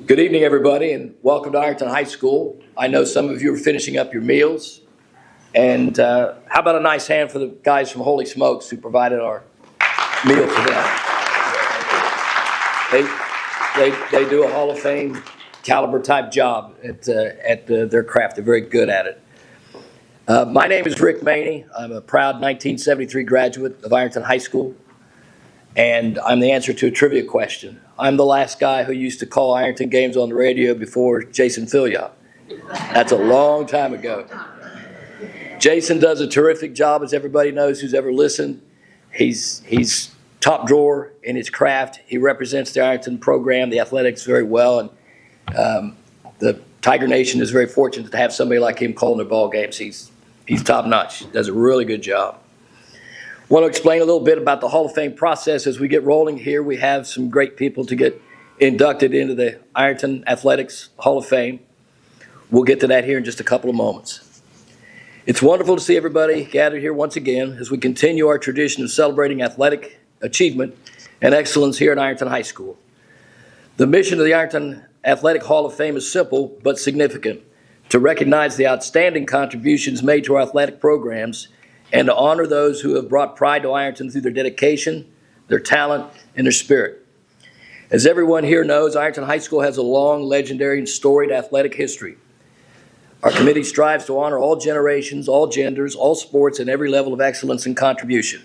Good evening, everybody, and welcome to Ironton High School. I know some of you are finishing up your meals. And how about a nice hand for the guys from Holy Smokes who provided our meal for them? They do a Hall of Fame caliber type job at their craft. They're very good at it. My name is Rick Maney. I'm a proud 1973 graduate of Ironton High School, and I'm the answer to a trivia question. I'm the last guy who used to call Ironton games on the radio before Jason Filion. That's a long time ago. Jason does a terrific job, as everybody knows who's ever listened. He's top drawer in his craft. He represents the Ironton program, the athletics, very well, and the Tiger Nation is very fortunate to have somebody like him calling their ball games. He's top notch. Does a really good job. I want to explain a little bit about the Hall of Fame process as we get rolling here. We have some great people to get inducted into the Ironton Athletics Hall of Fame. We'll get to that here in just a couple of moments. It's wonderful to see everybody gathered here once again as we continue our tradition of celebrating athletic achievement and excellence here at Ironton High School. The mission of the Ironton Athletic Hall of Fame is simple but significant: to recognize the outstanding contributions made to our athletic programs and to honor those who have brought pride to Ironton through their dedication, their talent, and their spirit. As everyone here knows, Ironton High School has a long, legendary, and storied athletic history. Our committee strives to honor all generations, all genders, all sports, and every level of excellence and contribution.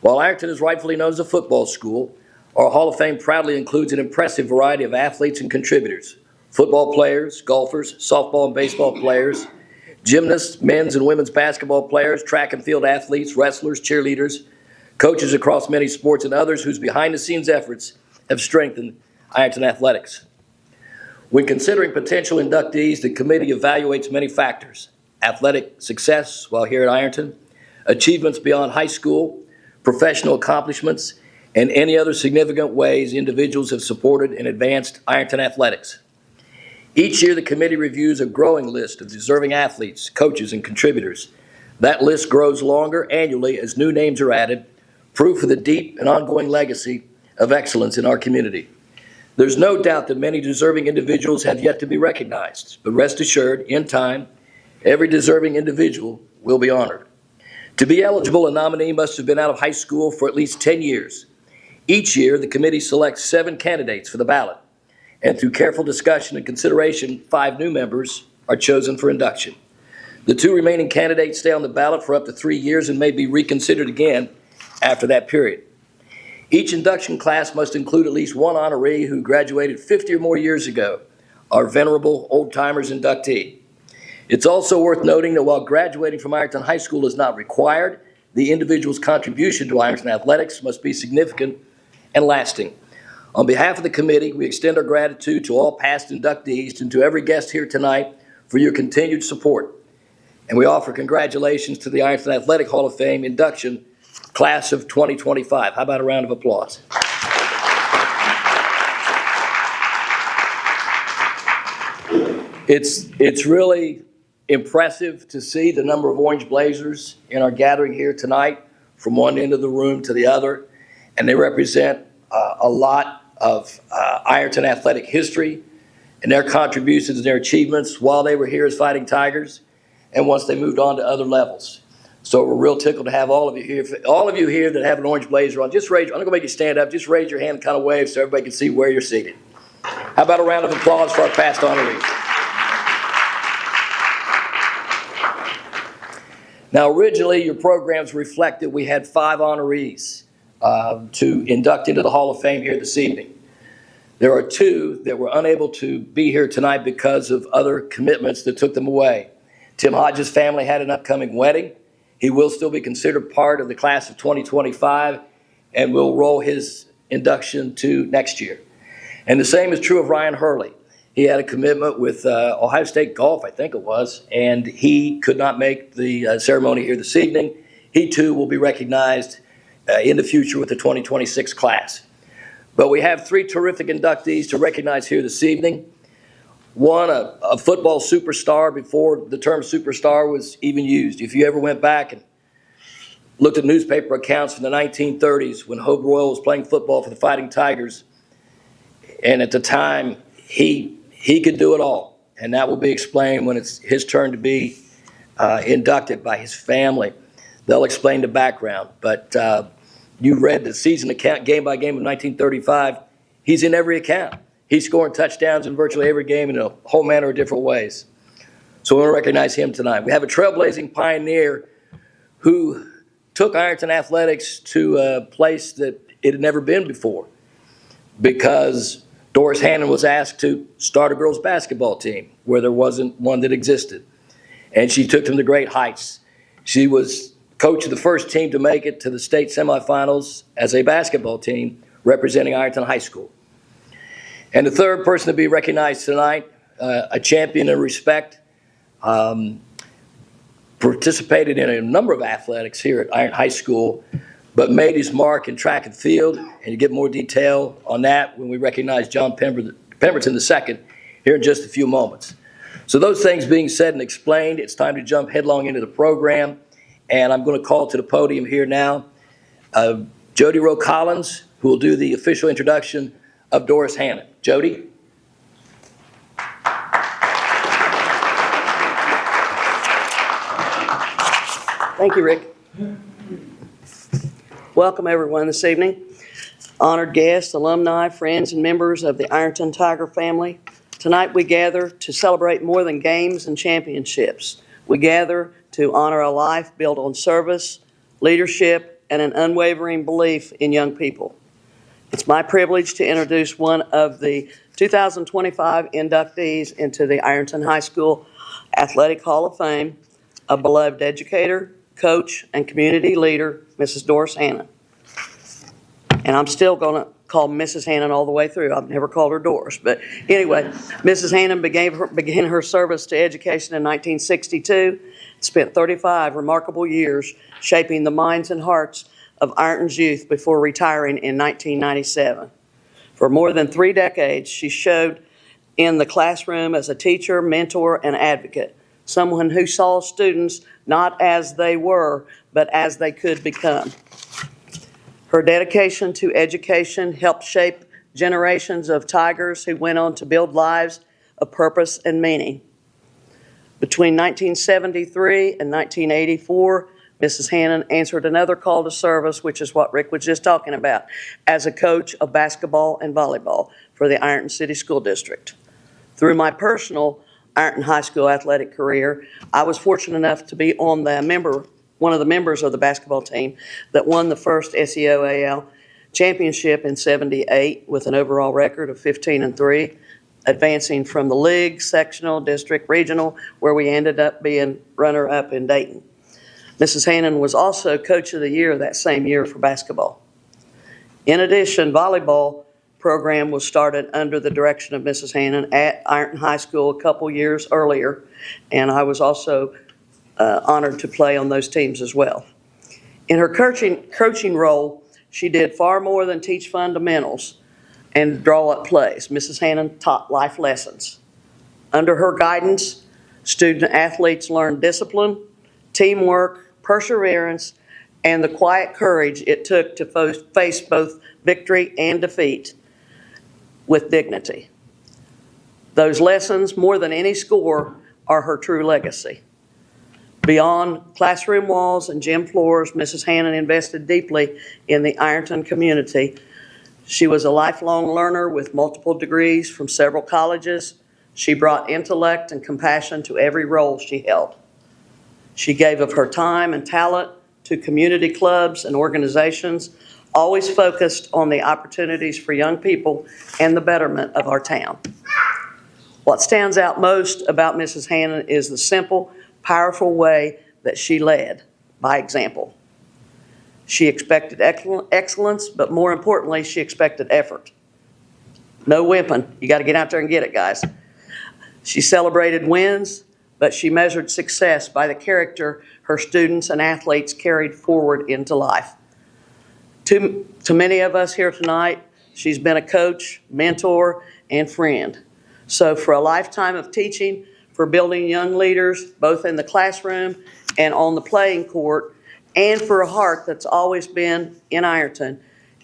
While Ironton is rightfully known as a football school, our Hall of Fame proudly includes an impressive variety of athletes and contributors: football players, golfers, softball and baseball players, gymnasts, men's and women's basketball players, track and field athletes, wrestlers, cheerleaders, coaches across many sports, and others whose behind-the-scenes efforts have strengthened Ironton athletics. When considering potential inductees, the committee evaluates many factors: athletic success while here at Ironton, achievements beyond high school, professional accomplishments, and any other significant ways individuals have supported and advanced Ironton athletics. Each year, the committee reviews a growing list of deserving athletes, coaches, and contributors. That list grows longer annually as new names are added, proof of the deep and ongoing legacy of excellence in our community. There's no doubt that many deserving individuals have yet to be recognized, but rest assured, in time, every deserving individual will be honored. To be eligible, a nominee must have been out of high school for at least 10 years. Each year, the committee selects 7 candidates for the ballot, and through careful discussion and consideration, 5 new members are chosen for induction. The 2 remaining candidates stay on the ballot for up to 3 years and may be reconsidered again after that period. Each induction class must include at least one honoree who graduated 50 or more years ago, our venerable old-timers inductee. It's also worth noting that while graduating from Ironton High School is not required, the individual's contribution to Ironton athletics must be significant and lasting. On behalf of the committee, we extend our gratitude to all past inductees and to every guest here tonight for your continued support. And we offer congratulations to the Ironton Athletic Hall of Fame induction class of 2025. How about a round of applause? It's really impressive to see the number of Orange Blazers in our gathering here tonight from one end of the room to the other, and they represent a lot of Ironton athletic history and their contributions and their achievements while they were here as Fighting Tigers and once they moved on to other levels. So we're real tickled to have all of you here. All of you here that have an orange blazer on, just raise, I'm going to make you stand up, just raise your hand and kind of wave so everybody can see where you're seated. How about a round of applause for our past honorees? Now, originally, your programs reflected we had 5 honorees to induct into the Hall of Fame here this evening. There are 2 that were unable to be here tonight because of other commitments that took them away. Tim Hodges' family had an upcoming wedding. He will still be considered part of the class of 2025 and will roll his induction to next year. And the same is true of Ryan Hurley. He had a commitment with Ohio State Golf, I think it was, and he could not make the ceremony here this evening. He too will be recognized in the future with the 2026 class. But we have 3 terrific inductees to recognize here this evening. One, a football superstar before the term superstar was even used. If you ever went back and looked at newspaper accounts from the 1930s when Hope Royal was playing football for the Fighting Tigers, and at the time he could do it all, and that will be explained when it's his turn to be inducted by his family. They'll explain the background, but you read the season account, game by game of 1935. He's in every account. He's scoring touchdowns in virtually every game in a whole manner of different ways. So we want to recognize him tonight. We have a trailblazing pioneer who took Ironton athletics to a place that it had never been before, because Doris Hannon was asked to start a girls' basketball team where there wasn't one that existed. And she took them to great heights. She was coach of the first team to make it to the state semifinals as a basketball team representing Ironton High School. And the third person to be recognized tonight, a champion in respect, participated in a number of athletics here at Ironton High School, but made his mark in track and field. And you get more detail on that when we recognize John Pemberton II here in just a few moments. So those things being said and explained, it's time to jump headlong into the program. And I'm going to call to the podium here now Jody Rowe Collins, who will do the official introduction of Doris Hannon. Jody? Thank you, Rick. Welcome, everyone, this evening. Honored guests, alumni, friends, and members of the Ironton Tiger family. Tonight we gather to celebrate more than games and championships. We gather to honor a life built on service, leadership, and an unwavering belief in young people. It's my privilege to introduce one of the 2025 inductees into the Ironton High School Athletic Hall of Fame, a beloved educator, coach, and community leader, Mrs. Doris Hannon. And I'm still going to call Mrs. Hannon all the way through. I've never called her Doris. But anyway, Mrs. Hannon began her service to education in 1962, spent 35 remarkable years shaping the minds and hearts of Ironton's youth before retiring in 1997. For more than 3 decades, she showed in the classroom as a teacher, mentor, and advocate, someone who saw students not as they were, but as they could become. Her dedication to education helped shape generations of Tigers who went on to build lives of purpose and meaning. Between 1973 and 1984, Mrs. Hannon answered another call to service, which is what Rick was just talking about, as a coach of basketball and volleyball for the Ironton City School District. Through my personal Ironton High School athletic career, I was fortunate enough to be on one of the members of the basketball team that won the first SEOAL championship in '78 with an overall record of 15-3, advancing from the league, sectional, district, regional, where we ended up being runner-up in Dayton. Mrs. Hannon was also Coach of the Year that same year for basketball. In addition, volleyball program was started under the direction of Mrs. Hannon at Ironton High School a couple years earlier, and I was also honored to play on those teams as well. In her coaching role, she did far more than teach fundamentals and draw up plays. Mrs. Hannon taught life lessons. Under her guidance, student athletes learned discipline, teamwork, perseverance, and the quiet courage it took to face both victory and defeat with dignity. Those lessons, more than any score, are her true legacy. Beyond classroom walls and gym floors, Mrs. Hannon invested deeply in the Ironton community. She was a lifelong learner with multiple degrees from several colleges. She brought intellect and compassion to every role she held. She gave of her time and talent to community clubs and organizations, always focused on the opportunities for young people and the betterment of our town. What stands out most about Mrs. Hannon is the simple, powerful way that she led by example. She expected excellence, but more importantly, she expected effort. No wimping. You got to get out there and get it, guys. She celebrated wins, but she measured success by the character her students and athletes carried forward into life. To many of us here tonight, she's been a coach, mentor, and friend. So for a lifetime of teaching, for building young leaders, both in the classroom and on the playing court, and for a heart that's always been in Ironton,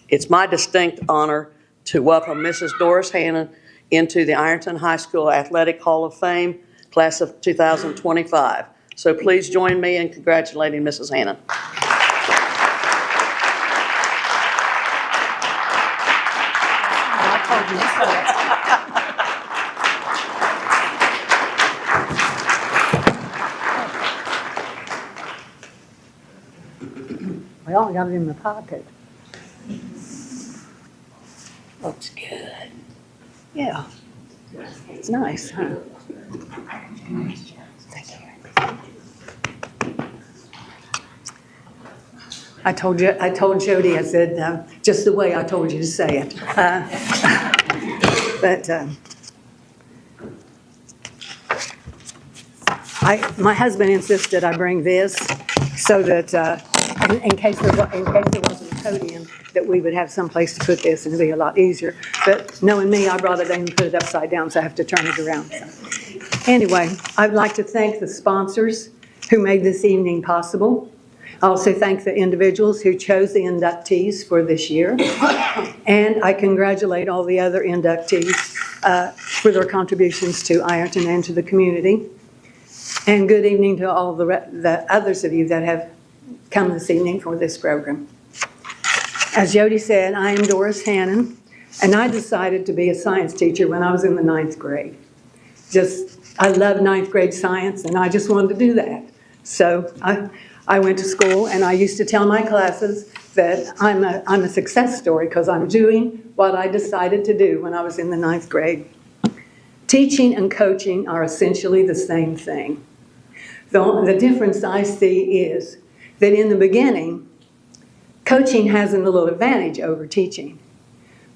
it's my distinct honor to welcome Mrs. Doris Hannon into the Ironton High School Athletic Hall of Fame, class of 2025. So please join me in congratulating Mrs. Hannon. Well, I got it in my pocket. Looks good. Yeah. It's nice, huh? Thank you. I told Jody, I said, just the way I told you to say it. My husband insisted I bring this so that, in case there wasn't a podium, that we would have some place to put this and it'd be a lot easier. But knowing me, I brought it in and put it upside down, so I have to turn it around. So. Anyway, I'd like to thank the sponsors who made this evening possible. I also thank the individuals who chose the inductees for this year. And I congratulate all the other inductees for their contributions to Ironton and to the community. And good evening to all the others of you that have come this evening for this program. As Jody said, I am Doris Hannon, and I decided to be a science teacher when I was in the 9th grade. I love 9th grade science, and I just wanted to do that. So I went to school, and I used to tell my classes that I'm a success story because I'm doing what I decided to do when I was in the 9th grade. Teaching and coaching are essentially the same thing. The difference I see is that in the beginning, coaching has a little advantage over teaching,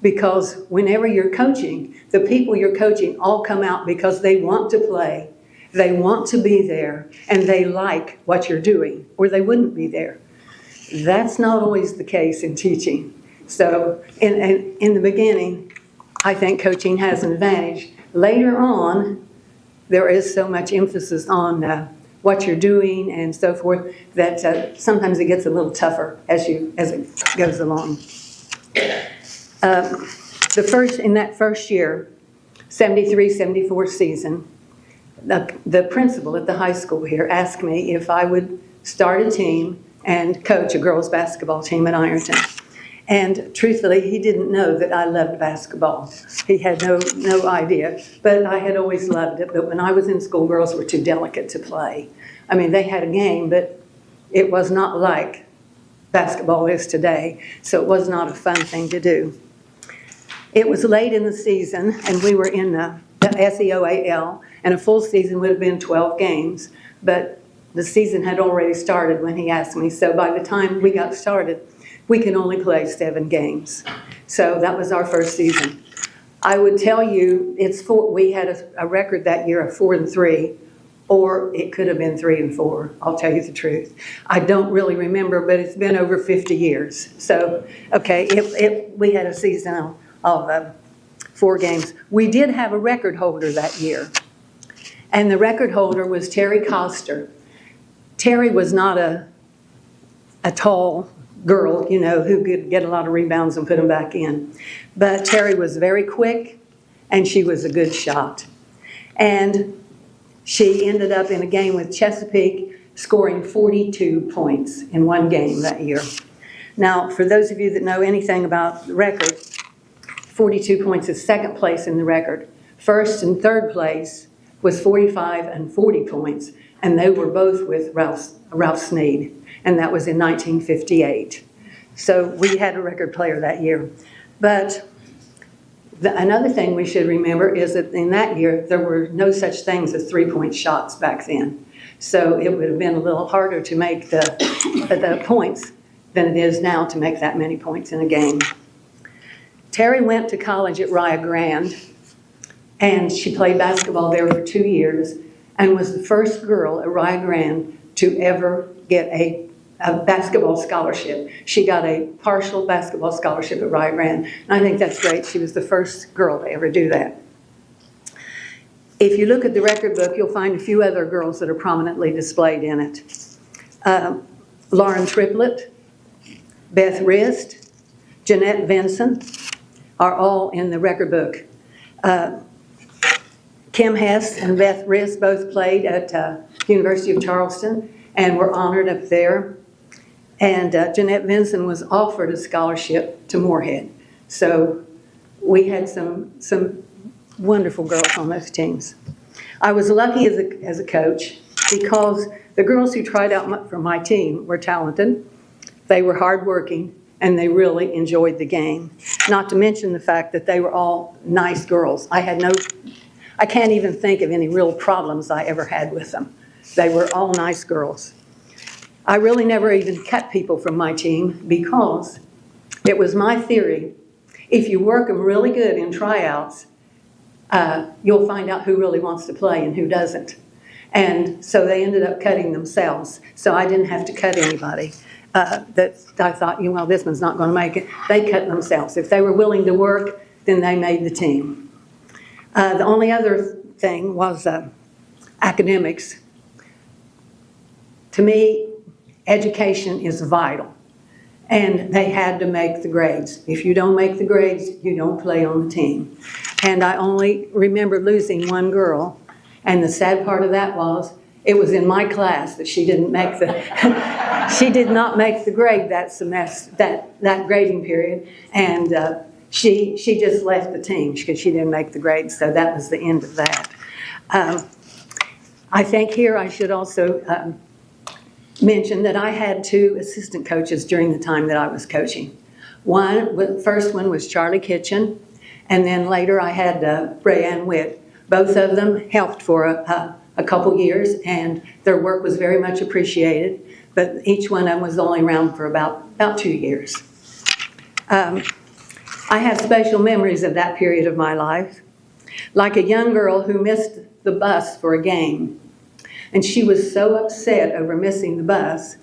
because whenever you're coaching, the people you're coaching all come out because they want to play, they want to be there, and they like what you're doing, or they wouldn't be there. That's not always the case in teaching. So in the beginning, I think coaching has an advantage. Later on, there is so much emphasis on what you're doing and so forth that sometimes it gets a little tougher as it goes along. In that first year, 73-74 season, the principal at the high school here asked me if I would start a team and coach a girls' basketball team at Ironton. And truthfully, he didn't know that I loved basketball. He had no idea, but I had always loved it. But when I was in school, girls were too delicate to play. I mean, they had a game, but it was not like basketball is today, so it was not a fun thing to do. It was late in the season, and we were in the SEOAL, and a full season would have been 12 games, but the season had already started when he asked me, so by the time we got started, we could only play 7 games. So that was our first season. I would tell you, we had a record that year of 4-3, or it could have been 3-4. I'll tell you the truth. I don't really remember, but it's been over 50 years. So, okay, we had a season of 4 games. We did have a record holder that year, and the record holder was Terry Coster. Terry was not a tall girl, who could get a lot of rebounds and put them back in. But Terry was very quick, and she was a good shot. And she ended up in a game with Chesapeake scoring 42 points in one game that year. Now, for those of you that know anything about the record, 42 points is second place in the record. First and third place was 45 and 40 points, and they were both with Ralph Snead. And that was in 1958. So we had a record player that year. But another thing we should remember is that in that year, there were no such things as three-point shots back then. So it would have been a little harder to make the points than it is now to make that many points in a game. Terry went to college at Rio Grande, and she played basketball there for 2 years and was the first girl at Rio Grande to ever get a basketball scholarship. She got a partial basketball scholarship at Rio Grande, and I think that's great. She was the first girl to ever do that. If you look at the record book, you'll find a few other girls that are prominently displayed in it. Lauren Triplett, Beth Rist, Jeanette Vinson are all in the record book. Kim Hess and Beth Riss both played at University of Charleston and were honored up there. And Jeanette Vinson was offered a scholarship to Moorhead. So we had some wonderful girls on those teams. I was lucky as a coach because the girls who tried out for my team were talented, they were hardworking, and they really enjoyed the game. Not to mention the fact that they were all nice girls. I can't even think of any real problems I ever had with them. They were all nice girls. I really never even cut people from my team because it was my theory, if you work them really good in tryouts, you'll find out who really wants to play and who doesn't. And so they ended up cutting themselves. So I didn't have to cut anybody that I thought, well, this one's not going to make it. They cut themselves. If they were willing to work, then they made the team. The only other thing was academics. To me, education is vital. And they had to make the grades. If you don't make the grades, you don't play on the team. And I only remember losing one girl. And the sad part of that was, it was in my class that she didn't make the, she did not make the grade that semester, that grading period. And she just left the team because she didn't make the grade. So that was the end of that. I think here I should also mention that I had two assistant coaches during the time that I was coaching. First one was Charlie Kitchen, and then later I had Rayanne Witt. Both of them helped for a couple years, and their work was very much appreciated, but each one of them was only around for about 2 years. I have special memories of that period of my life, like a young girl who missed the bus for a game. And she was so upset over missing the bus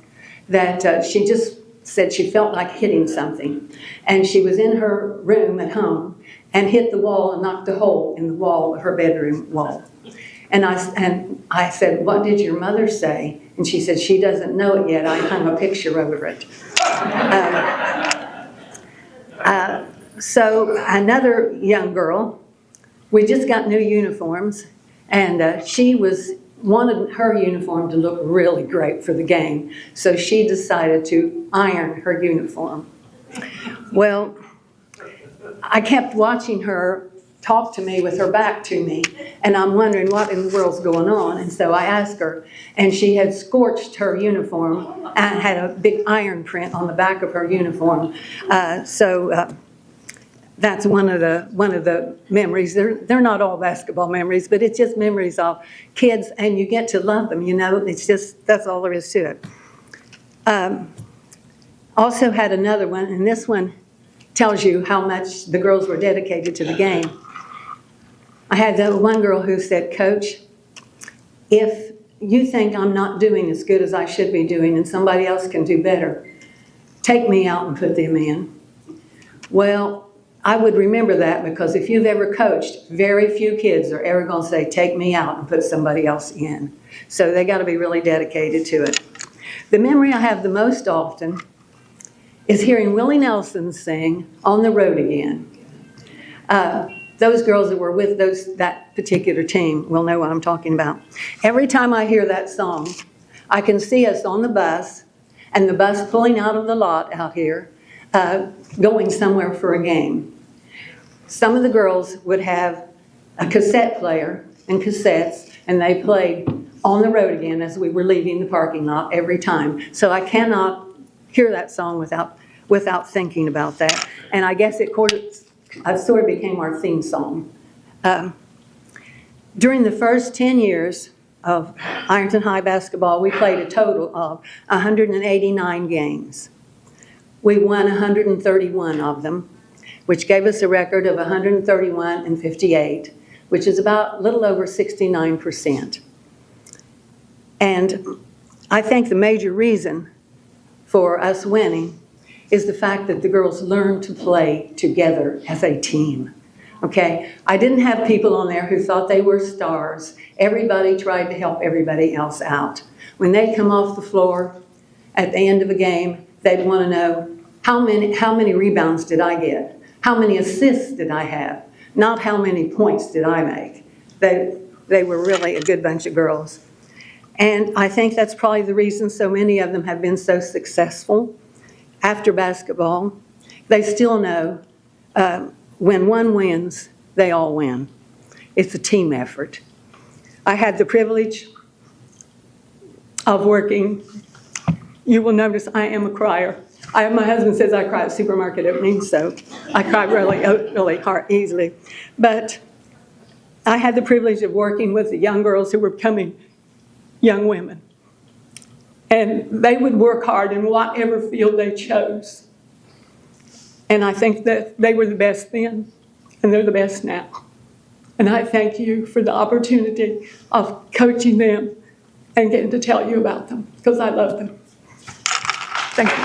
that she just said she felt like hitting something. And she was in her room at home and hit the wall and knocked a hole in the wall of her bedroom wall. And I said, "What did your mother say?" And she said, "She doesn't know it yet. I hung a picture over it." So another young girl, we just got new uniforms, and she wanted her uniform to look really great for the game. So she decided to iron her uniform. Well, I kept watching her talk to me with her back to me, and I'm wondering what in the world's going on. And so I asked her, and she had scorched her uniform and had a big iron print on the back of her uniform. That's one of the memories. They're not all basketball memories, but it's just memories of kids, and you get to love them. It's just, that's all there is to it. Also had another one, and this one tells you how much the girls were dedicated to the game. I had one girl who said, "Coach, if you think I'm not doing as good as I should be doing and somebody else can do better, take me out and put them in." Well, I would remember that because if you've ever coached, very few kids are ever going to say, "Take me out and put somebody else in." So they got to be really dedicated to it. The memory I have the most often is hearing Willie Nelson sing "On the Road Again." Those girls that were with that particular team will know what I'm talking about. Every time I hear that song, I can see us on the bus, and the bus pulling out of the lot out here, going somewhere for a game. Some of the girls would have a cassette player and cassettes, and they played "On the Road Again" as we were leaving the parking lot every time. So I cannot hear that song without thinking about that. And I guess it sort of became our theme song. During the first 10 years of Ironton High basketball, we played a total of 189 games. We won 131 of them, which gave us a record of 131-58, which is about a little over 69%. And I think the major reason for us winning is the fact that the girls learned to play together as a team. Okay? I didn't have people on there who thought they were stars. Everybody tried to help everybody else out. When they'd come off the floor at the end of a game, they'd want to know, how many rebounds did I get? How many assists did I have? not how many points did I make. They were really a good bunch of girls. And I think that's probably the reason so many of them have been so successful after basketball. They still know when one wins, they all win. It's a team effort. I had the privilege of working. You will notice I am a crier. My husband says I cry at supermarket openings, so I cry really hard, easily. But I had the privilege of working with the young girls who were becoming young women. And they would work hard in whatever field they chose. And I think that they were the best then, and they're the best now. And I thank you for the opportunity of coaching them and getting to tell you about them, because I love them. Thank you.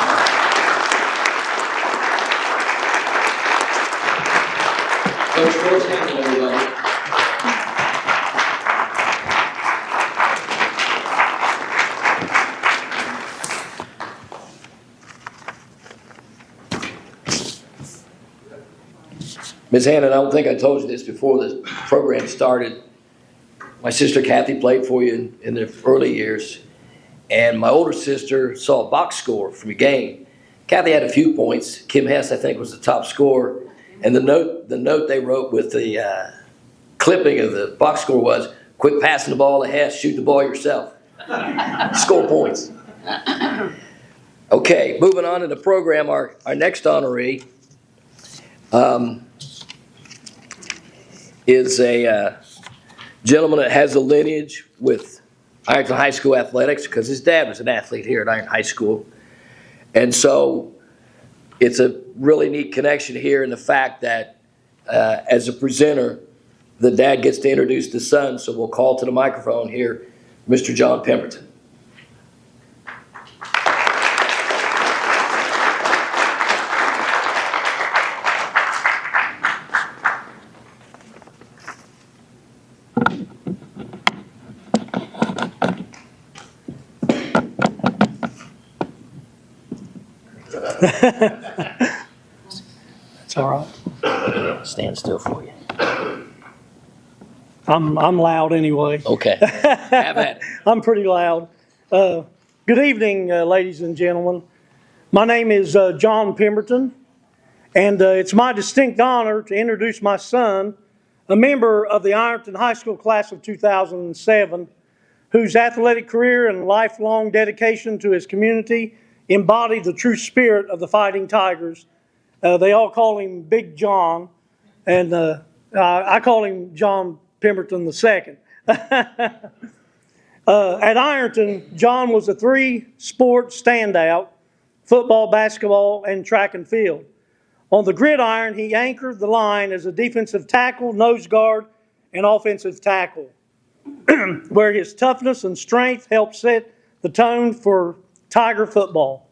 Coach Forrest Hampton, everybody. Ms. Hannon, I don't think I told you this before the program started. My sister Kathy played for you in the early years, and my older sister saw a box score from a game. Kathy had a few points. Kim Hess, I think, was the top scorer, and the note they wrote with the clipping of the box score was, "Quit passing the ball to Hess, shoot the ball yourself." Score points. Okay, moving on to the program, our next honoree is a gentleman that has a lineage with Ironton High School athletics because his dad was an athlete here at Ironton High School. And so it's a really neat connection here in the fact that as a presenter, the dad gets to introduce the son. So we'll call to the microphone here, Mr. John Pemberton. It's all right. Stand still for you. I'm loud anyway. Okay. Have at it. I'm pretty loud. Good evening, ladies and gentlemen. My name is John Pemberton, and it's my distinct honor to introduce my son, a member of the Ironton High School class of 2007, whose athletic career and lifelong dedication to his community embodied the true spirit of the Fighting Tigers. They all call him Big John, and I call him John Pemberton II. At Ironton, John was a three-sport standout: football, basketball, and track and field. On the gridiron, he anchored the line as a defensive tackle, nose guard, and offensive tackle, where his toughness and strength helped set the tone for Tiger football.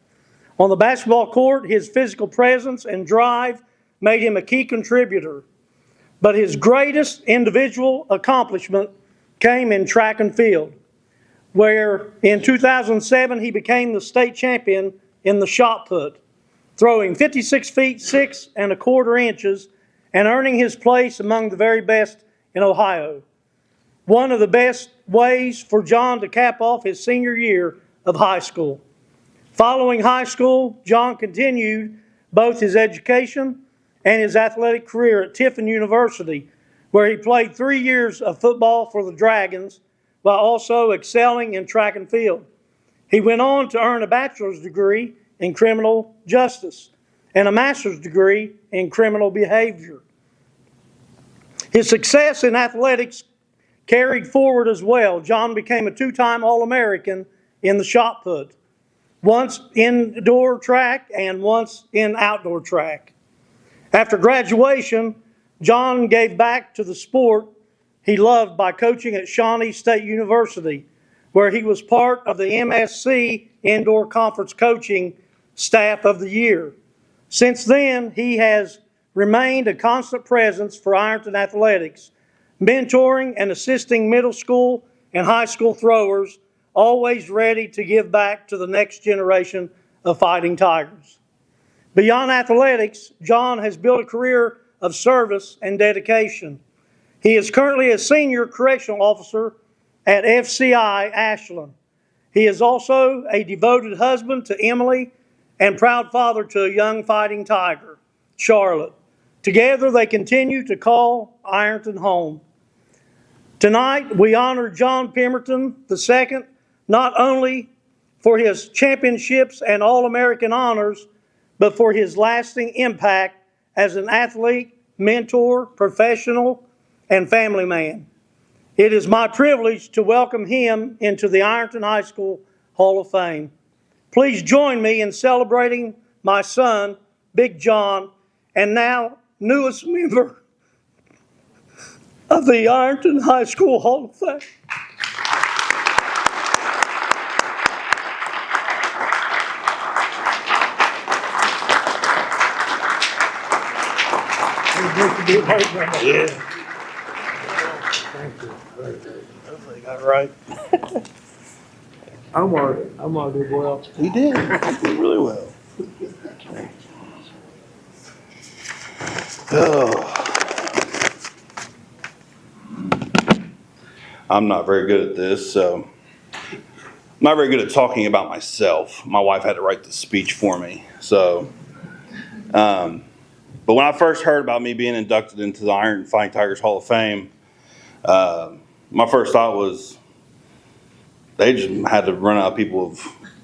On the basketball court, his physical presence and drive made him a key contributor. But his greatest individual accomplishment came in track and field, where in 2007 he became the state champion in the shot put, throwing 56 feet 6 1/4 inches and earning his place among the very best in Ohio. One of the best ways for John to cap off his senior year of high school. Following high school, John continued both his education and his athletic career at Tiffin University, where he played 3 years of football for the Dragons while also excelling in track and field. He went on to earn a bachelor's degree in criminal justice and a master's degree in criminal behavior. His success in athletics carried forward as well. John became a 2-time All-American in the shot put, once indoor track and once in outdoor track. After graduation, John gave back to the sport he loved by coaching at Shawnee State University, where he was part of the MSC Indoor Conference Coaching Staff of the Year. Since then, he has remained a constant presence for Ironton Athletics, mentoring and assisting middle school and high school throwers, always ready to give back to the next generation of Fighting Tigers. Beyond athletics, John has built a career of service and dedication. He is currently a senior correctional officer at FCI Ashland. He is also a devoted husband to Emily and proud father to a young fighting tiger, Charlotte. Together they continue to call Ironton home. Tonight we honor John Pemberton II not only for his championships and All-American honors, but for his lasting impact as an athlete, mentor, professional, and family man. It is my privilege to welcome him into the Ironton High School Hall of Fame. Please join me in celebrating my son, Big John, and now newest member of the Ironton High School Hall of Fame. Yeah. Thank you. Hopefully I got it right. I'm gonna do well. He did. He did really well. Oh. I'm not very good at this, so I'm not very good at talking about myself. My wife had to write the speech for me. So, but when I first heard about me being inducted into the Ironton Fighting Tigers Hall of Fame, my first thought was they just had to run out of people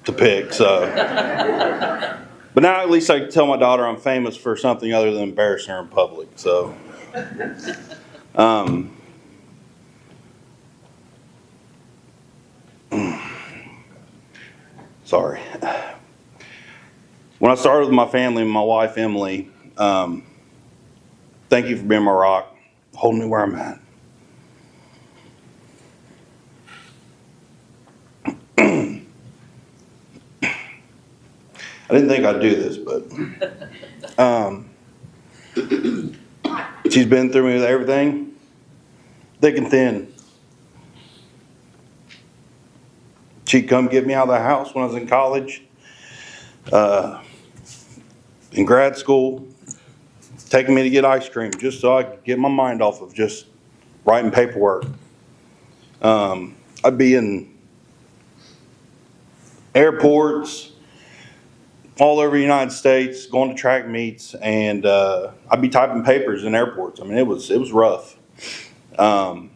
to pick. So, but now at least I can tell my daughter I'm famous for something other than embarrassing her in public. So, sorry. When I started with my family, my wife Emily, thank you for being my rock, holding me where I'm at. I didn't think I'd do this, but she's been through me with everything, thick and thin. She'd come get me out of the house when I was in college, in grad school, taking me to get ice cream just so I could get my mind off of just writing paperwork. I'd be in airports all over the United States, going to track meets, and I'd be typing papers in airports. I mean, it was rough. My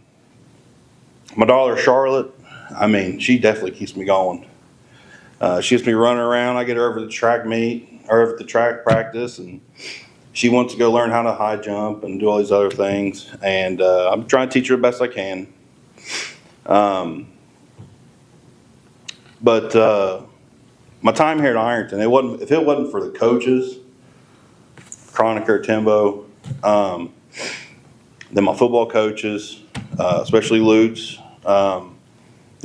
daughter Charlotte, I mean, she definitely keeps me going. She gets me running around. I get her over to the track meet or over to the track practice, and she wants to go learn how to high jump and do all these other things. And I'm trying to teach her the best I can. But my time here at Ironton, if it wasn't for the coaches, Croniker, Timbo, then my football coaches, especially Lutz,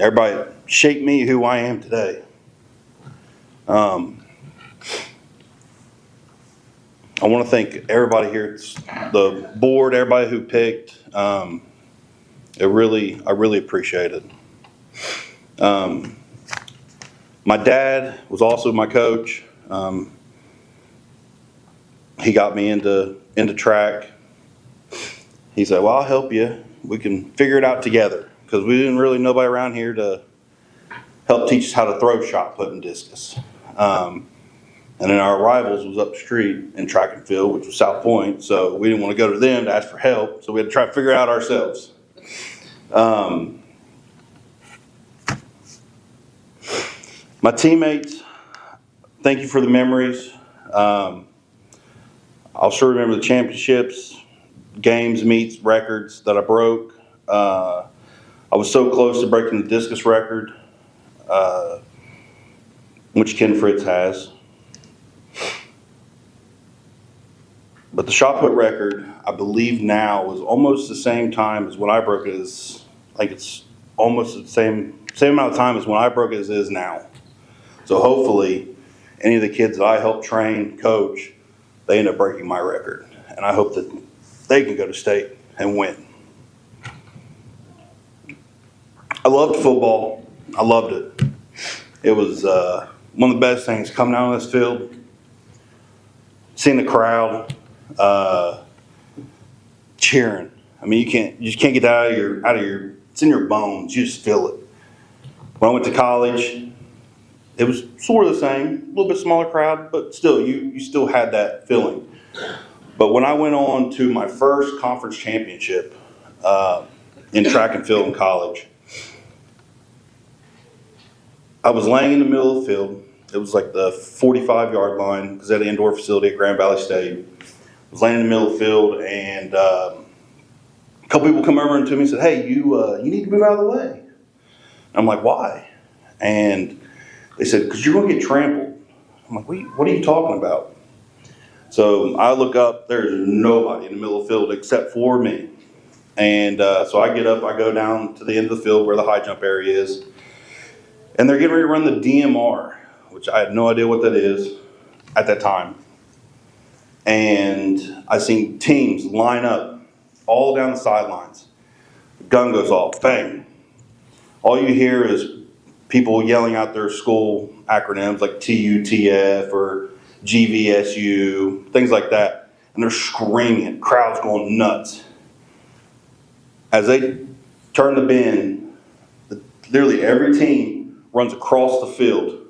everybody shaped me who I am today. I want to thank everybody here, the board, everybody who picked. I really appreciate it. My dad was also my coach. He got me into track. He said, well, I'll help you. We can figure it out together, because we didn't really know nobody around here to help teach us how to throw shot put and discus. And then our rivals was up the street in track and field, which was South Point. So we didn't want to go to them to ask for help. So we had to try to figure it out ourselves. My teammates, thank you for the memories. I'll sure remember the championships, games, meets, records that I broke. I was so close to breaking the discus record, which Ken Fritz has. But the shot put record, I believe now, was almost the same time as when I broke it. I think it's almost the same amount of time as when I broke it as it is now. So hopefully, any of the kids that I help train, coach, they end up breaking my record. And I hope that they can go to state and win. I loved football. I loved it. It was one of the best things coming out on this field, seeing the crowd, cheering. I mean, you just can't get that out of your, it's in your bones. You just feel it. When I went to college, it was sort of the same, a little bit smaller crowd, but still, you still had that feeling. But when I went on to my first conference championship in track and field in college, I was laying in the middle of the field. It was like the 45-yard line because at an indoor facility at Grand Valley State. I was laying in the middle of the field, and a couple people come over to me and said, "Hey, you need to move out of the way." And I'm like, "Why?" And they said, "Because you're going to get trampled." I'm like, "What are you talking about?" So I look up, there's nobody in the middle of the field except for me. And so I get up, I go down to the end of the field where the high jump area is. And they're getting ready to run the DMR, which I had no idea what that is at that time. And I seen teams line up all down the sidelines. The gun goes off, bang. All you hear is people yelling out their school acronyms like TUTF or GVSU, things like that. And they're screaming, crowd's going nuts. As they turn the bend, literally every team runs across the field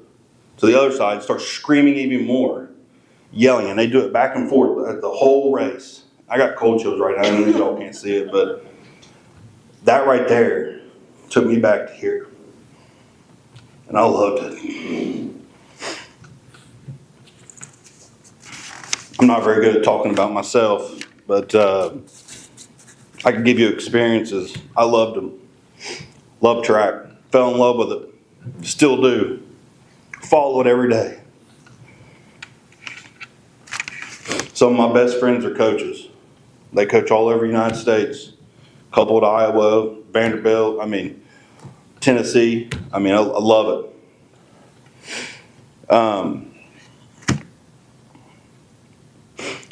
to the other side, starts screaming even more, yelling, and they do it back and forth at the whole race. I got cold chills right now. I know y'all can't see it, but that right there took me back to here. And I loved it. I'm not very good at talking about myself, but I can give you experiences. I loved them. Loved track. Fell in love with it. Still do. Follow it every day. Some of my best friends are coaches. They coach all over the United States. A couple at Iowa, Vanderbilt, Tennessee. I love it.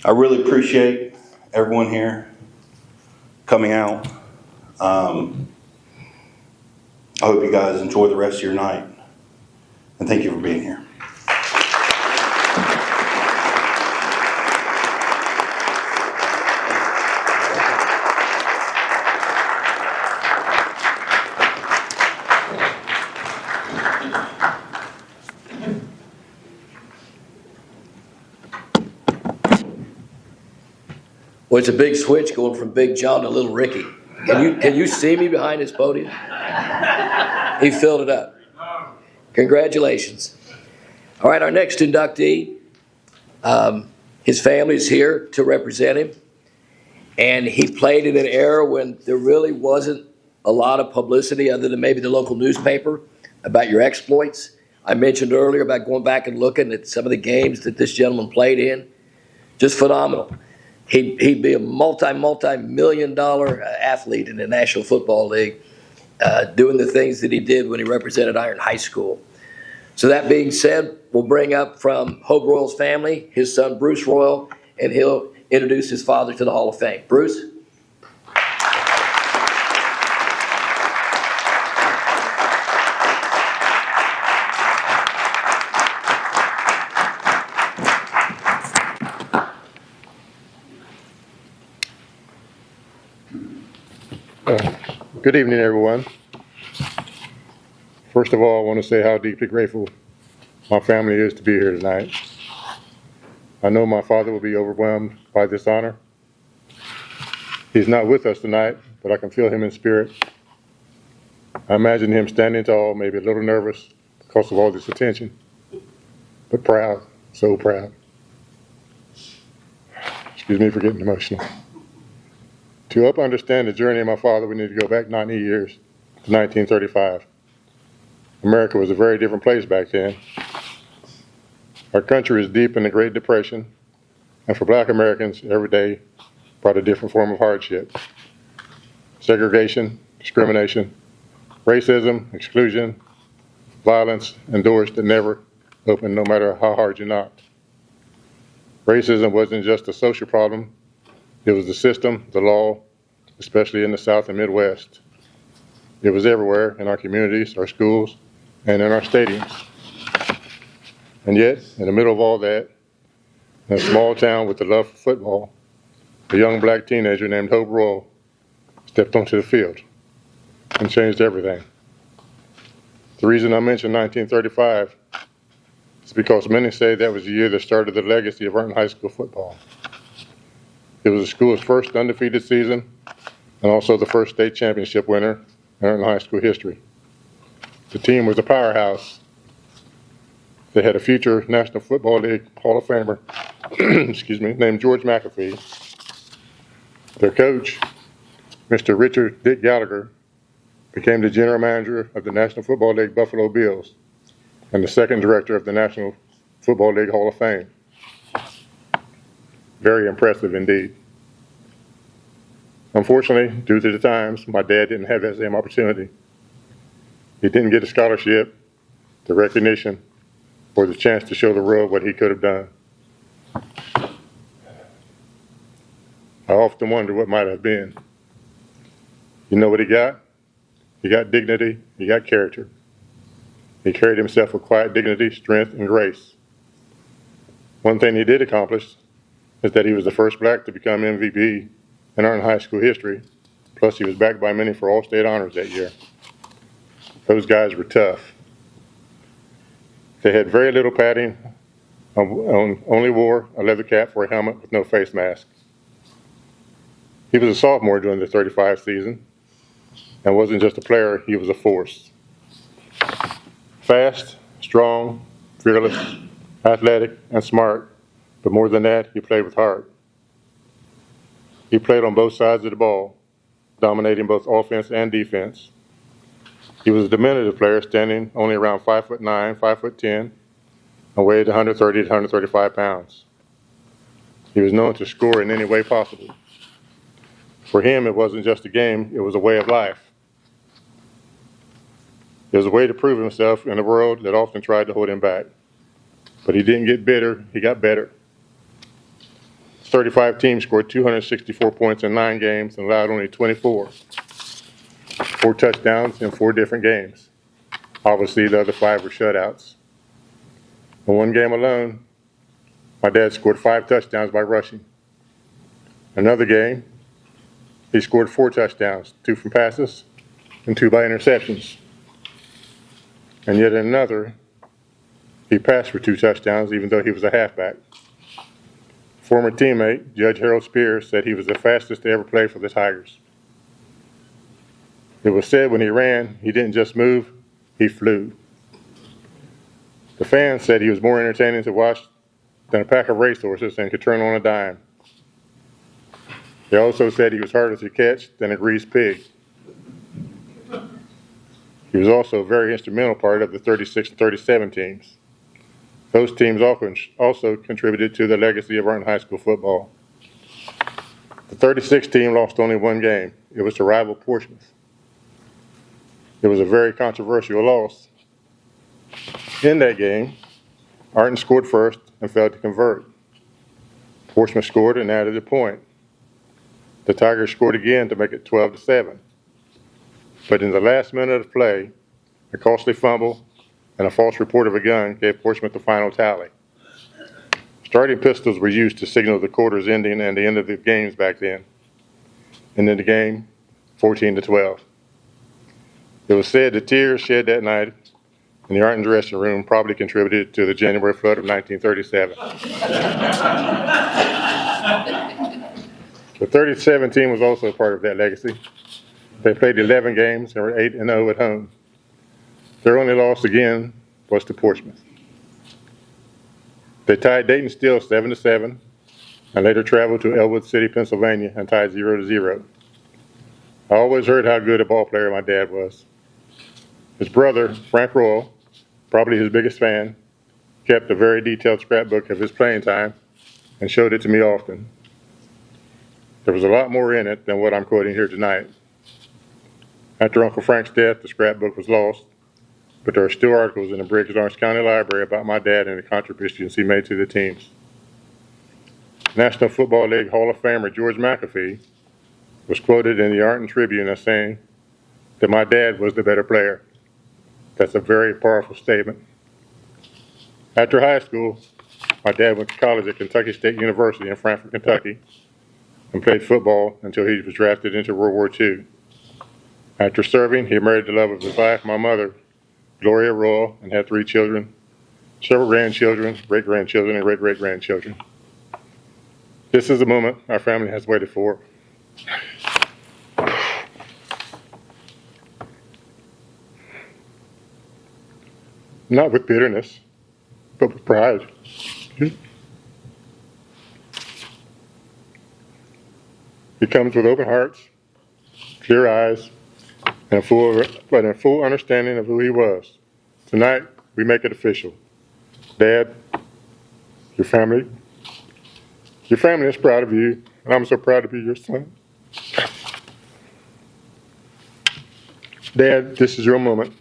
I really appreciate everyone here coming out. I hope you guys enjoy the rest of your night. And thank you for being here. Well, it's a big switch going from Big John to Little Ricky. Can you see me behind this podium? He filled it up. Congratulations. All right, our next inductee, his family is here to represent him. And he played in an era when there really wasn't a lot of publicity other than maybe the local newspaper about your exploits. I mentioned earlier about going back and looking at some of the games that this gentleman played in. Just phenomenal. He'd be a multi-million-dollar athlete in the National Football League, doing the things that he did when he represented Iron High School. So that being said, we'll bring up from Hope Royal's family, his son Bruce Royal, and he'll introduce his father to the Hall of Fame. Bruce? Good evening, everyone. First of all, I want to say how deeply grateful my family is to be here tonight. I know my father will be overwhelmed by this honor. He's not with us tonight, but I can feel him in spirit. I imagine him standing tall, maybe a little nervous because of all this attention, but proud, so proud. Excuse me for getting emotional. To help understand the journey of my father, we need to go back 90 years to 1935. America was a very different place back then. Our country is deep in the Great Depression, and for Black Americans, every day brought a different form of hardship. Segregation, discrimination, racism, exclusion, violence, and doors that never opened no matter how hard you knocked. Racism wasn't just a social problem. It was the system, the law, especially in the South and Midwest. It was everywhere in our communities, our schools, and in our stadiums. And yet, in the middle of all that, in a small town with the love for football, a young black teenager named Hope Royal stepped onto the field and changed everything. The reason I mention 1935 is because many say that was the year that started the legacy of Arlington High School football. It was the school's first undefeated season and also the first state championship winner in Arlington High School history. The team was a powerhouse. They had a future National Football League Hall of Famer, named George McAfee. Their coach, Mr. Richard Dick Gallagher, became the general manager of the National Football League Buffalo Bills and the second director of the National Football League Hall of Fame. Very impressive indeed. Unfortunately, due to the times, my dad didn't have that same opportunity. He didn't get a scholarship, the recognition, or the chance to show the world what he could have done. I often wonder what might have been. You know what he got? He got dignity, he got character. He carried himself with quiet dignity, strength, and grace. One thing he did accomplish is that he was the first black to become MVP in Arlington High School history, plus he was backed by many for all state honors that year. Those guys were tough. They had very little padding, only wore a leather cap for a helmet with no face mask. He was a sophomore during the 35 season and wasn't just a player, he was a force. Fast, strong, fearless, athletic, and smart, but more than that, he played with heart. He played on both sides of the ball, dominating both offense and defense. He was a diminutive player, standing only around 5'9", 5'10", and weighed 130 to 135 pounds. He was known to score in any way possible. For him, it wasn't just a game, it was a way of life. It was a way to prove himself in a world that often tried to hold him back. But he didn't get bitter, he got better. 35 teams scored 264 points in 9 games and allowed only 24. 4 touchdowns in 4 different games. Obviously, the other 5 were shutouts. In one game alone, my dad scored 5 touchdowns by rushing. Another game, he scored 4 touchdowns, 2 from passes and 2 by interceptions. And yet in another, he passed for 2 touchdowns even though he was a halfback. Former teammate, Judge Harold Spears, said he was the fastest to ever play for the Tigers. It was said when he ran, he didn't just move, he flew. The fans said he was more entertaining to watch than a pack of racehorses and could turn on a dime. They also said he was harder to catch than a greased pig. He was also a very instrumental part of the 36 and 37 teams. Those teams also contributed to the legacy of Arlington High School football. The 36 team lost only 1 game. It was to rival Portsmouth. It was a very controversial loss. In that game, Arlington scored first and failed to convert. Portsmouth scored and added a point. The Tigers scored again to make it 12-7. But in the last minute of play, a costly fumble and a false report of a gun gave Portsmouth the final tally. Starting pistols were used to signal the quarter's ending and the end of the games back then. And in the game, 14-12. It was said the tears shed that night in the Arlington dressing room probably contributed to the January flood of 1937. The 37 team was also a part of that legacy. They played 11 games and were 8-0 at home. Their only loss again was to Portsmouth. They tied Dayton Steele 7-7 and later traveled to Elwood City, Pennsylvania and tied 0-0. I always heard how good a ball player my dad was. His brother, Frank Royal, probably his biggest fan, kept a very detailed scrapbook of his playing time and showed it to me often. There was a lot more in it than what I'm quoting here tonight. After Uncle Frank's death, the scrapbook was lost, but there are still articles in the Briggs Orange County Library about my dad and the contributions he made to the teams. National Football League Hall of Famer George McAfee was quoted in the Arlington Tribune as saying that my dad was the better player. That's a very powerful statement. After high school, my dad went to college at Kentucky State University in Frankfort, Kentucky, and played football until he was drafted into World War II. After serving, he married the love of his life, my mother, Gloria Royal, and had 3 children, several grandchildren, great-grandchildren, and great-great-grandchildren. This is the moment our family has waited for. Not with bitterness, but with pride. He comes with open hearts, clear eyes, and a full understanding of who he was. Tonight, we make it official. Dad, your family is proud of you, and I'm so proud to be your son. Dad, this is your moment,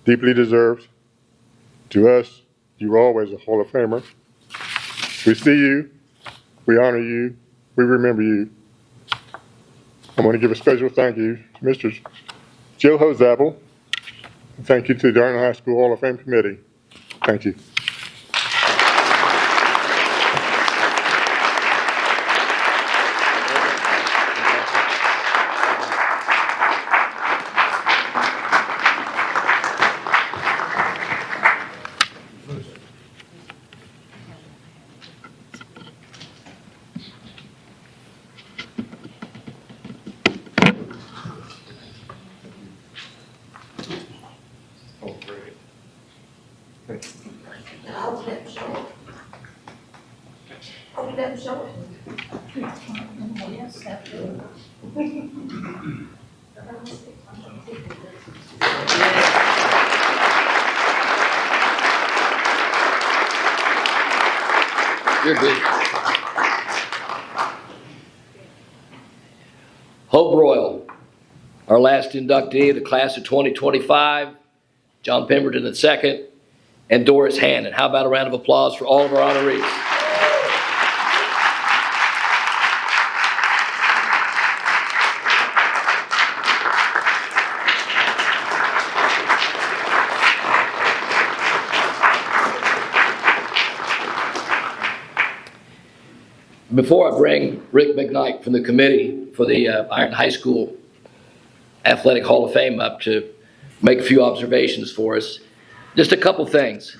deeply deserved. To us, you were always a Hall of Famer. We see you, we honor you, we remember you. I want to give a special thank you to Mr. Joe Hozapple. Thank you to the Ironton High School Hall of Fame Committee. Thank you. You're good. Hope Royal, our last inductee of the class of 2025, John Pemberton II, and Doris Hannon. How about a round of applause for all of our honorees? Before I bring Rick McKnight from the committee for the Ironton High School Athletic Hall of Fame up to make a few observations for us, just a couple things.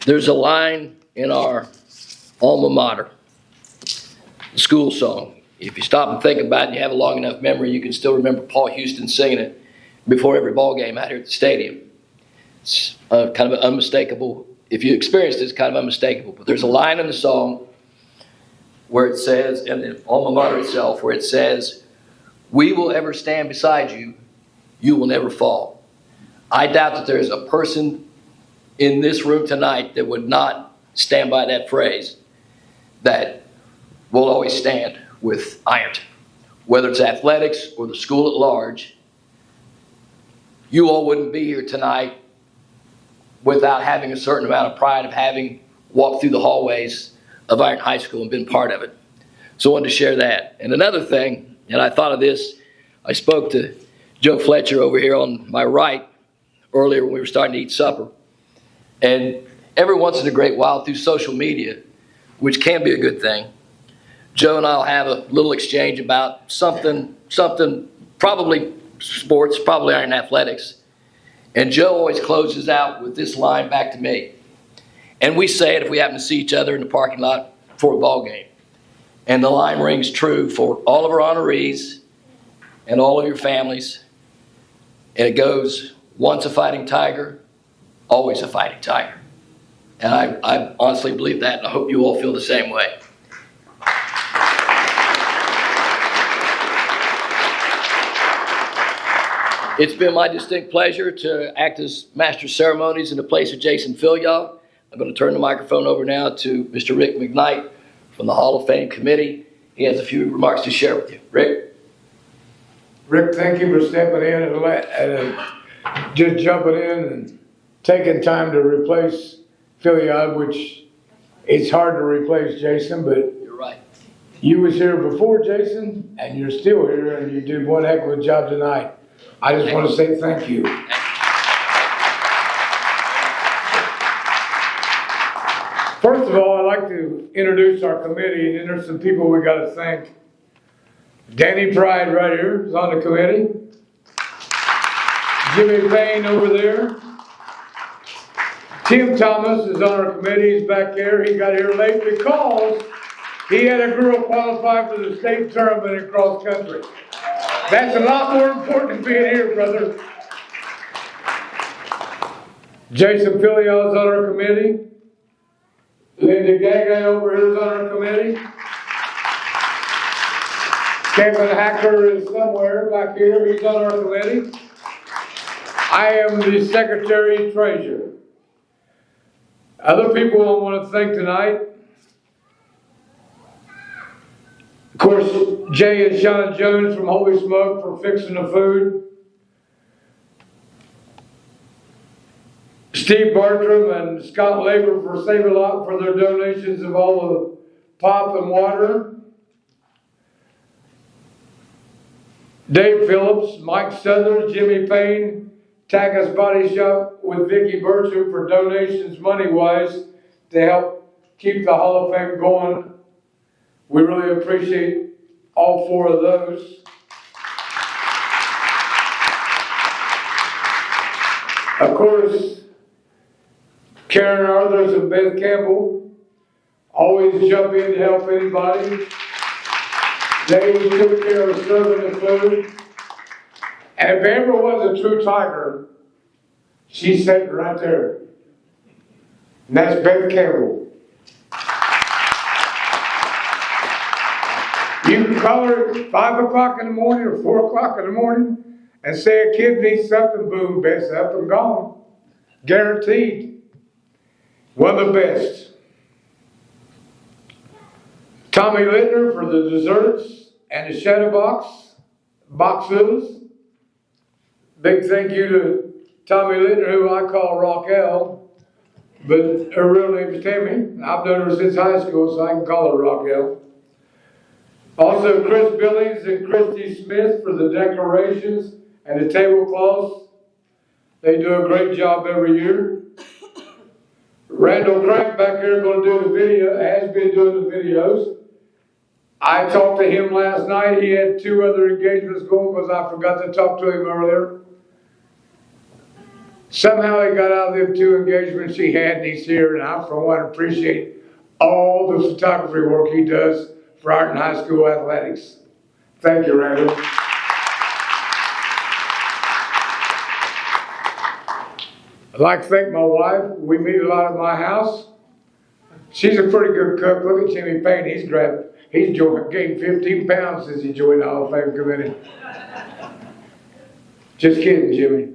There's a line in our alma mater, the school song. If you stop and think about it and you have a long enough memory, you can still remember Paul Houston singing it before every ball game out here at the stadium. It's kind of unmistakable. If you experienced it, it's kind of unmistakable. But there's a line in the song where it says, in the alma mater itself, where it says, "We will ever stand beside you, you will never fall." I doubt that there's a person in this room tonight that would not stand by that phrase, that will always stand with Ironton. Whether it's athletics or the school at large, you all wouldn't be here tonight without having a certain amount of pride of having walked through the hallways of Ironton High School and been part of it. So I wanted to share that. And another thing, and I thought of this, I spoke to Joe Fletcher over here on my right earlier when we were starting to eat supper. And every once in a great while through social media, which can be a good thing, Joe and I will have a little exchange about something, probably sports, probably Ironton athletics. And Joe always closes out with this line back to me. And we say it if we happen to see each other in the parking lot for a ball game. And the line rings true for all of our honorees and all of your families. And it goes, once a fighting tiger, always a fighting tiger. And I honestly believe that, and I hope you all feel the same way. It's been my distinct pleasure to act as Master of Ceremonies in the place of Jason Filyaw. I'm going to turn the microphone over now to Mr. Rick McKnight from the Hall of Fame Committee. He has a few remarks to share with you. Rick? Rick, thank you for stepping in and just jumping in and taking time to replace Philly, which it's hard to replace Jason, but You're right. you was here before Jason, and you're still here, and you did one heck of a job tonight. I just want to say thank you. First of all, I'd like to to introduce our committee, and there's some people we gotta thank. Danny Pride right here is on the committee. Jimmy Payne over there. Tim Thomas is on our committee, he's back there. He got here late because he had a girl qualify for the state tournament in cross country. That's a lot more important than being here, brother. Jason Filion is on our committee. Linda Gaga over here is on our committee. Kevin Hacker is somewhere back here, he's on our committee. I am the secretary treasurer. Other people I want to thank tonight. Of course, Jay and Sean Jones from Holy Smoke for fixing the food. Steve Bartram and Scott Labor for Save-A-Lot for their donations of all the pop and water. Dave Phillips, Mike Southers, Jimmy Payne, Tackus Body Shop with Vicki Bertram for donations money-wise to help keep the Hall of Fame going. We really appreciate all four of those. Of course, Karen Arthurs and Beth Campbell always jump in to help anybody. They took care of serving the food. And if there ever was a true Tiger, she's sitting right there. And that's Beth Campbell. You can call her at 5 o'clock in the morning or 4 o'clock in the morning and say a kid needs something, boom, Beth's up and gone. Guaranteed. One of the best. Tommy Littner for the desserts and the shadow boxes. Big thank you to Tommy Littner, who I call Raquel, but her real name is Tammy. I've known her since high school, so I can call her Raquel. Also, Chris Billings and Christy Smith for the decorations and the tablecloths. They do a great job every year. Randall Crank back here going to do the video, has been doing the videos. I talked to him last night. He had 2 other engagements going because I forgot to talk to him earlier. Somehow he got out of them 2 engagements he had, and he's here, and I, for one, appreciate all the photography work he does for art and high school athletics. Thank you, Randall. I'd like to thank my wife. We meet a lot at my house. She's a pretty good cook. Look at Jimmy Payne. He's gained 15 pounds since he joined the Hall of Fame committee. Just kidding, Jimmy.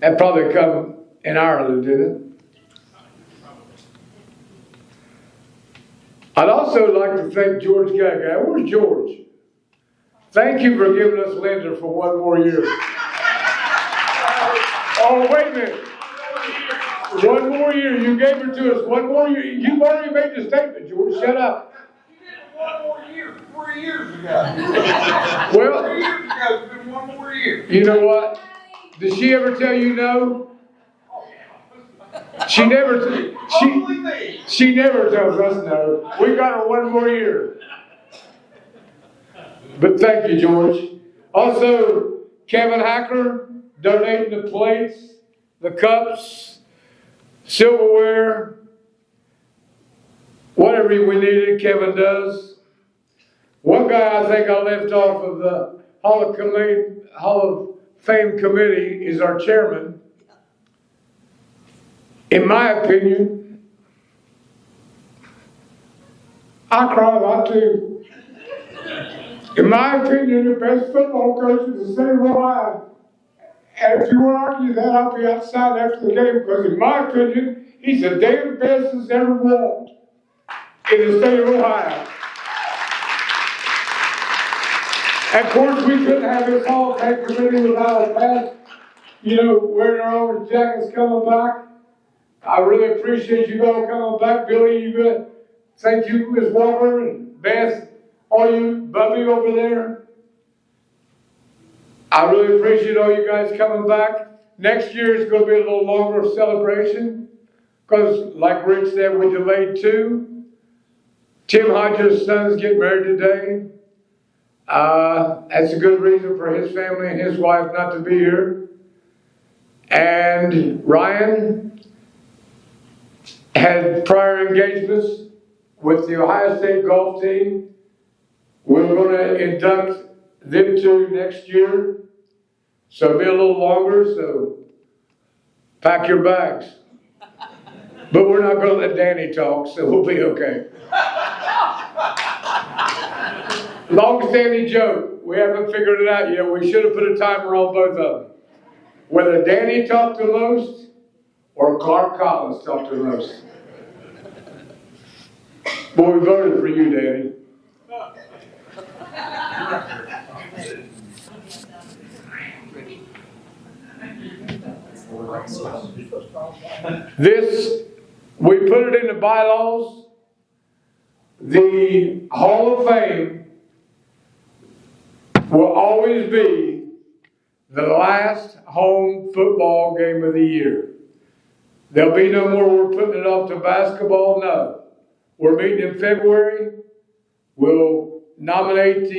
That probably come in Ireland, didn't it? I'd also like to thank George Gaga. Where's George? Thank you for giving us Linda for 1 more year. Oh, wait a minute. 1 more year. You gave her to us 1 more year. You've already made the statement, George. Shut up. You did 1 more year 3 years ago. Well, 3 years ago, it's been 1 more year. you know what? Did she ever tell you no? She never tells us no. We got her 1 more year. But thank you, George. Also, Kevin Hacker donating the plates, the cups, silverware, whatever we needed, Kevin does. One guy I think I left off of the Hall of Fame committee is our chairman. In my opinion, I cry a lot too. In my opinion, the best football coach in the state of Ohio. And if you want to argue that, I'll be outside after the game because in my opinion, he's the damn best that's ever walked in the state of Ohio. And of course, we couldn't have this Hall of Fame committee without a past, wearing our orange jackets coming back. I really appreciate you all coming back. Billy, you good? Thank you, Ms. Walker and Beth, all you, Bubby over there. I really appreciate all you guys coming back. Next year is going to be a little longer of celebration because, like Rick said, we delayed 2. Tim Hodges' son's getting married today. That's a good reason for his family and his wife not to be here. And Ryan had prior engagements with the Ohio State golf team. We're going to induct them two next year. So it'll be a little longer, so pack your bags. But we're not going to let Danny talk, so we'll be okay. Long-standing joke. We haven't figured it out yet. We should have put a timer on both of them. Whether Danny talked the most or Clark Collins talked the most. Boy, we voted for you, Danny. This, we put it in the bylaws. The Hall of Fame will always be the last home football game of the year. There'll be no more, we're putting it off to basketball, no. We're meeting in February. We'll nominate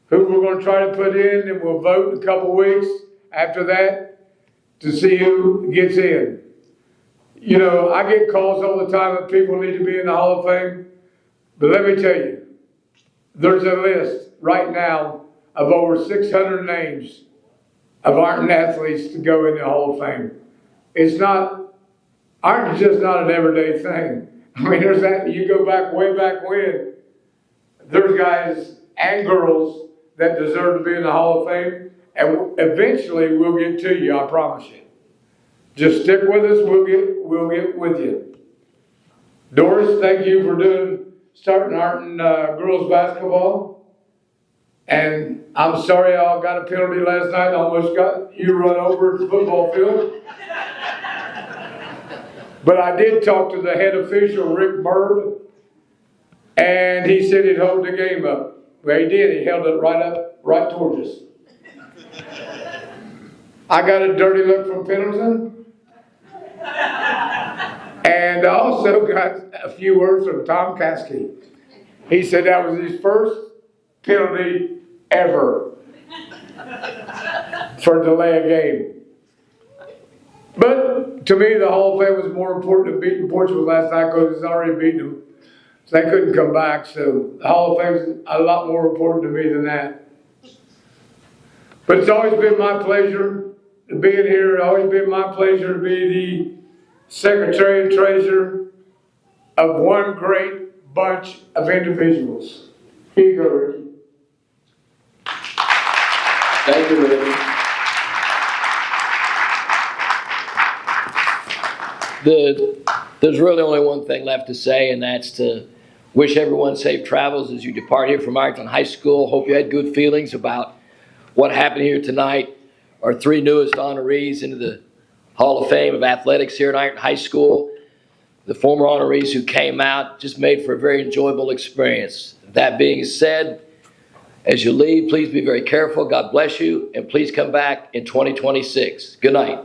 who we're going to try to put in, and we'll vote in a couple weeks after that to see who gets in. You know, I get calls all the time that people need to be in the Hall of Fame, but let me tell you, there's a list right now of over 600 names of ardent athletes to go in the Hall of Fame. It's not, art is just not an everyday thing. I mean, there's that, you go back, way back when, there's guys and girls that deserve to be in the Hall of Fame, and eventually we'll get to you, I promise you. Just stick with us, we'll get with you. Doris, thank you for starting art and girls basketball. And I'm sorry I got a penalty last night, almost got you run over at the football field. But I did talk to the head official, Rick Bird, and he said he'd hold the game up. Well, he did. He held it right towards us. I got a dirty look from Pendleton. And I also got a few words from Tom Caskey. He said that was his first penalty ever for delay a game. But to me, the Hall of Fame was more important than beating Portugal last night because it's already beaten them. So they couldn't come back. So the Hall of Fame is a lot more important to me than that. But it's always been my pleasure to be in here. It's always been my pleasure to be the secretary and treasurer of one great bunch of individuals. Here you go, Ricky. Thank you, Rick. There's really only one thing left to say, and that's to wish everyone safe travels as you depart here from Ironton High School. Hope you had good feelings about what happened here tonight. Our three newest honorees into the Hall of Fame of Athletics here at Ironton High School. The former honorees who came out just made for a very enjoyable experience. That being said, as you leave, please be very careful. God bless you, and please come back in 2026. Good night.